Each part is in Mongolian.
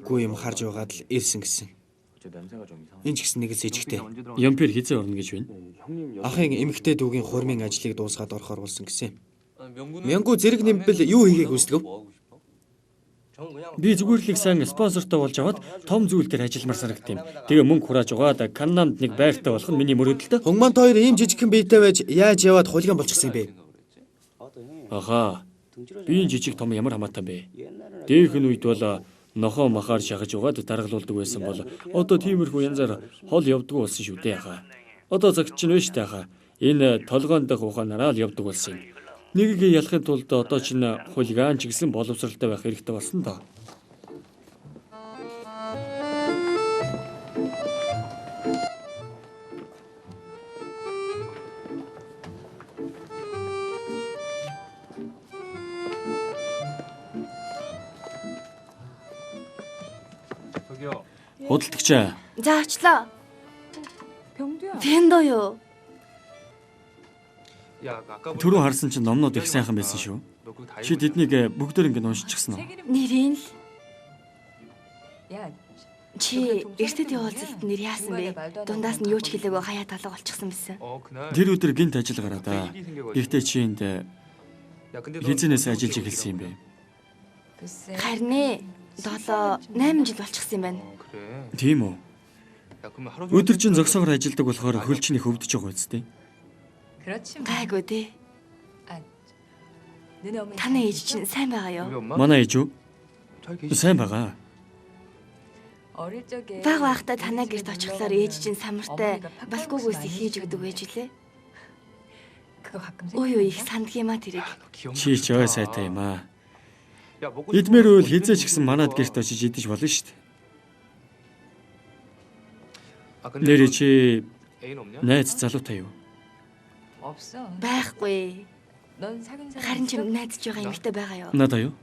Гүү юм харж байгаад л ирсэн гэсэн. Энэ ч гэсэн нэгээс ижигтэй. Ямпер хизээ орно гэж байна. Ахын эмэгтэй дүүгийн хурмын ажлыг дуусгаад орохоор болсон гэсэн. Мянгу зэрэг нэмбэл юу хийхээ хүсдэг вэ? Би зүгээр л их сайн спонсортой болж аваад том зүйл дээр ажилламаар санагд юм. Тэгээ мөнгө хурааж угаад Каннамд нэг байртай болох нь миний мөрөөдөлтөө. Хунгамант хоёр ийм жижигхэн биетэй байж яаж яваад хулиган болчихсон юм бэ? Аха. Би энэ жижиг том ямар хамаатай бэ? Дээрхэн үед бол нохоо махаар шахаж угаад даргалуулдаг байсан бол одоо тиймэрхүү янзаар хол явдггүй болсон шүү дээ аха. Одоо цагт чинь вэ штэ аха. Энэ толгоон дах ухаанаараа л явдаг болсон юм. Нэгийг ялахын тулд одоо чинь хулиган ч гэсэн боловсралтай байх хэрэгтэй болсон доо. Худалдагч. За очлоо. Пендо юу? Түрүү харсан чинь номнууд их сайхан байсан шүү. Чи тэднийг бүгдээр ингэ уншчихсан уу? Нэрийн л. Чи эртэд явуулцалт нэр яасан бэ? Дундаас нь юу ч хэлээгүй хаяа талга болчихсон байсан. Тэр өдөр гинт ажил гараа. Гэхдээ чи энд хизэнээс ажиллаж эхэлсэн юм бэ? Харин 7-8 жил болчихсон юм байна. Тийм үү? Өдөр чинь зогсоогоор ажилладаг болохоор хөлчний хөвдөж байгаа үстэй. Гайгүй дээ. Таны ээж чинь сайн байгаа юу? Манай ээж үү? Сайн байгаа. Баг байхдаа танаа гэрт очихлоор ээж чинь самартай балгуугүйс хийж өгдөг байж лээ. Ой их сандг юм а тэрийг. Чи ч ой сайтай юм аа. Идмэр үйл хизээч гэсэн манад гэрт очиж идэж болно шүү дээ. Нэр чи найз залуутай юу? Байхгүй. Харин ч найзж байгаа эмэгтэй байгаа юу? Надаа юу?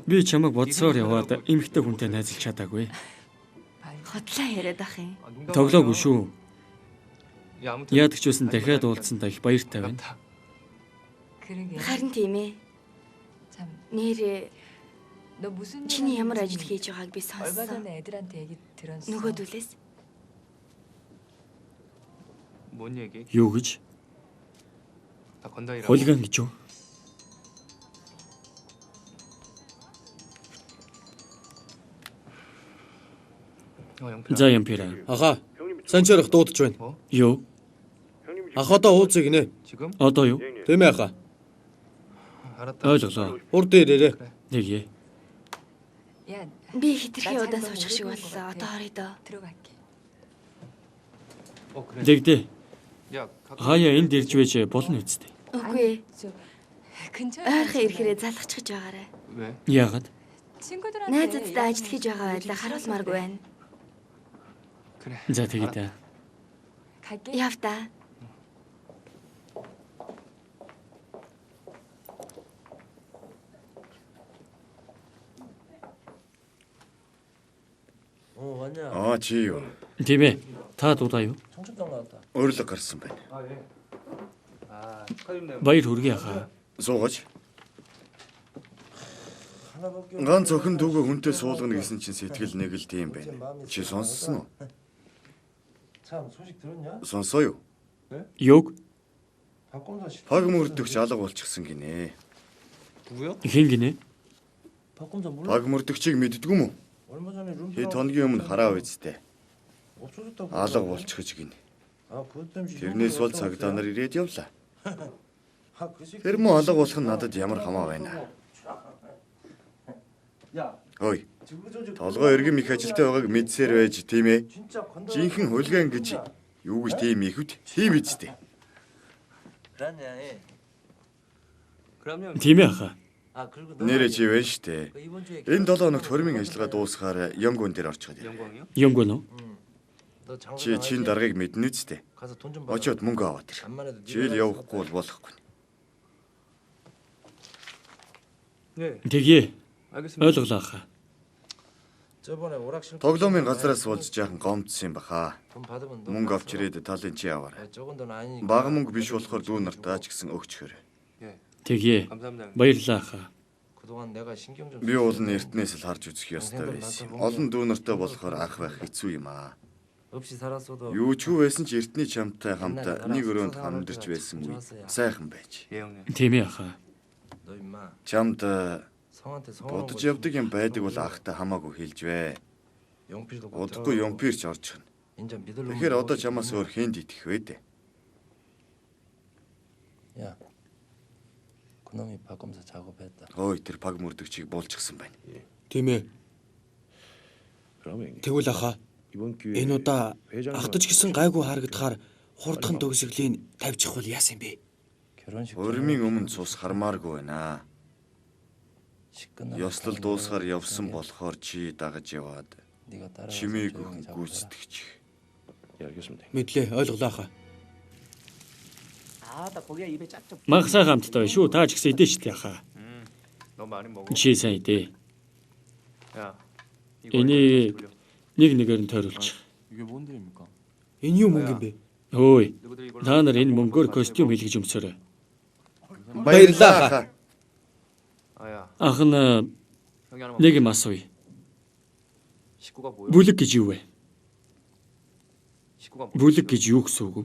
Би чамайг бодсоор яваад эмэгтэй хүнтэй найзалж чадаагүй. Хотлоо яриад ах юм. Тоглоогүй шүү. Яадаг ч байсан дахиад уулзсандаа их баяртай байна. Харин тийм ээ. Нэр чиний ямар ажил хийж байгааг би сонссон. Нөгөөдүүлээс. Юу гэж? Хулиган гэж юу? За Ямпера. Аха. Санчаарах дуудаж байна. Юу? Ах одоо уулзъя гинэ. Одоо юу? Тийм ээ аха. Ойлголоо. Урд ирээрээ. Нэгэ. Би хитрхи удаан суучих шиг боллоо. Одоо орё доо. Дэгдэ. Хаяа энд ирж байж болно үсттэй. Үгүй. Ойрхон ирэхээрээ залгачихж байгаарай. Яагаад? Найзуудтай ажил хийж байгаа байлаа харуулмааргүй байна. За тэгээд та. Яв та. Чи юу? Тийм ээ. Та дуудаа юу? Өөрлөг гарсан байна. Баяр хүргэе хаа. Суугач. Ганц охин дүүгээ хүнтэй суулгана гэсэн чинь сэтгэл нэг л тийм байна. Чи сонссон уу? Сонсоо юу? Юг? Паг мөрдөгч алга болчихсон гинэ. Хэн гинэ? Паг мөрдөгчийг мэддэггүй мүү? Хэд хоногийн өмнө хараа үсттэй. Алга болчихж гинэ. Тэрнээс бол цагдаа нар ирээд явлаа. Тэр мөн алга болох нь надад ямар хамаа байна. Ой. Толгой эргэм их ажилтай байгааг мэдсээр байж тийм ээ. Жинхэнэ хулиган гэж юу гэж тийм ихэвд тийм үсттэй. Тийм ээ хаа. Нэрэ чи вэ штэ. Энэ 7 хоногт хормын ажиллагаа дуусгаар Ямгон дээр орчиход байна. Ямгон уу? Чи чин даргаыг мэднэ үстэ. Очоод мөнгө аваад ир. Жийл явахгүй бол болохгүй. Тэгээ. Ойлголоо хаа. Тоглоомын газраас болж жаахан гомдсон юм баха. Мөнгө авч ирээд талын чи яваарай. Бага мөнгө биш болохоор дүү нартаа ч гэсэн өгчхөр. Тэгээ. Баярлалаа хаа. Би уул нь эртнээс л харж үзэх ёстой байсан юм. Олон дүүнертэй болохоор ах байх хэцүү юм аа. Юу ч юу байсан ч эртний чамтай хамт нэг өрөөнд хамдэрч байсан үе сайхан байж. Тийм ээ ахаа. Чамд бодож явдаг юм байдаг бол ахтай хамаагүй хэлж вэ. Удахгүй юмпирч орж ирнэ. Тэгэхээр одоо чамаас өөр хэнд идэх вэ дээ. Ой, тэр баг мөрдөгчийг булчихсан байна. Тийм ээ. Тэгвэл ахаа энэ удаа ахтаж гисэн гайгүй харагдахаар хурдхан төгсгөлийн тавьчих бол яасан бэ? Өрмийн өмнө цус хармааргүй байна. Ёслол дуусахаар явсан болохоор чи дагаж яваад чимээг гүйцэтгэж. Мэдлээ, ойлголоо ахаа. Магсаа хамттай шүү. Та ч гэсэн идэж тий ахаа. Чи сайн идэ. Энийг нэг нэгээр нь тойруулчих. Энэ юу мөнгө юм бэ? Ой. Та нар энэ мөнгөөр костюм хийлгэж өмсөөрэй. Баярлалаа. Ах нь нэг юм асууя. Бүлэг гэж юу вэ? Бүлэг гэж юу гэсэн үг вэ?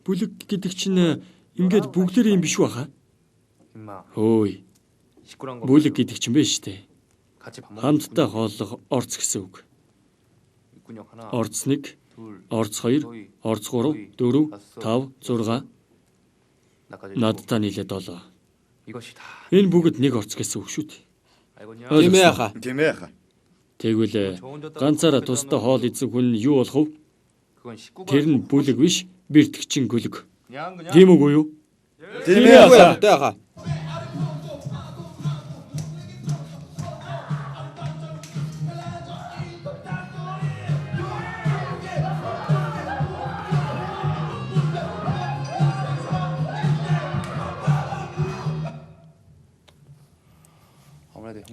Бүлэг гэдэг чинь ингээд бүгдээр юм биш үү хаа? Хөөе. Бүлэг гэдэг чинь биш дээ. Хамтдаа хооллох орц гэсэн үг. Орц 1, орц 2, орц 3, 4, 5, 6. Надтай нийлээ 7. Энэ бүгд нэг орц гэсэн үг шүү дээ. Тийм ээ ахаа. Тийм ээ ахаа. Тэгвэл ганцаараа тусдаа хоол эзэн хүн юу болох вэ? Тэр нь бүлэг биш, бэртгчин гүлэг. Тийм үгүй юу? Тийм ээ ахаа.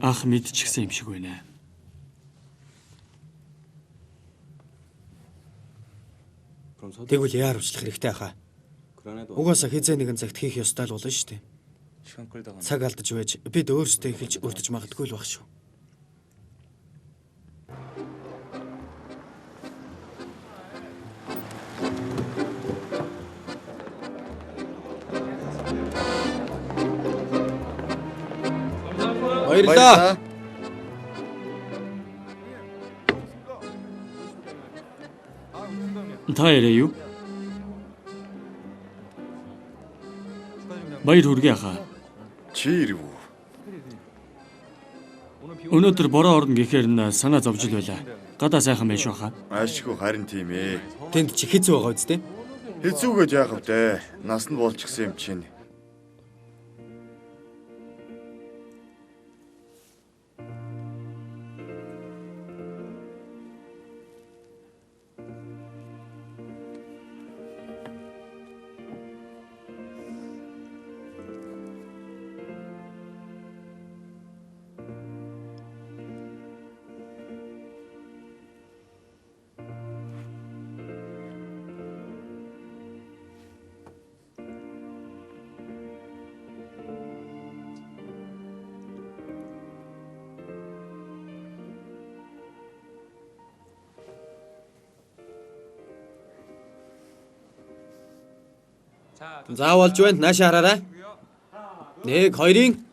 Ах мэдчихсэн юм шиг байна. Тэгвэл яар уучлах хэрэгтэй ахаа. Угаасаа хизээ нэгэн цагт хийх ёстой л болно шүү дээ. Цаг алдаж байж бид өөрсдөө эхэлж өртөж магадгүй л баг шүү. Баярлалаа. Та яриа юу? Баяр хүргэе ахаа. Чи ирв үү? Өнөөдөр бороо орно гэхээр нь санаа зовж л байлаа. Гадаа сайхан байж шүү хаа. Аашгүй харин тийм ээ. Тэнд чи хэцүү байгаа үстэй? Хэцүүгэж яах вэ? Нас нь болчихсон юм чинь. За болж байна. Наашаа хараарай. 1, 2-ын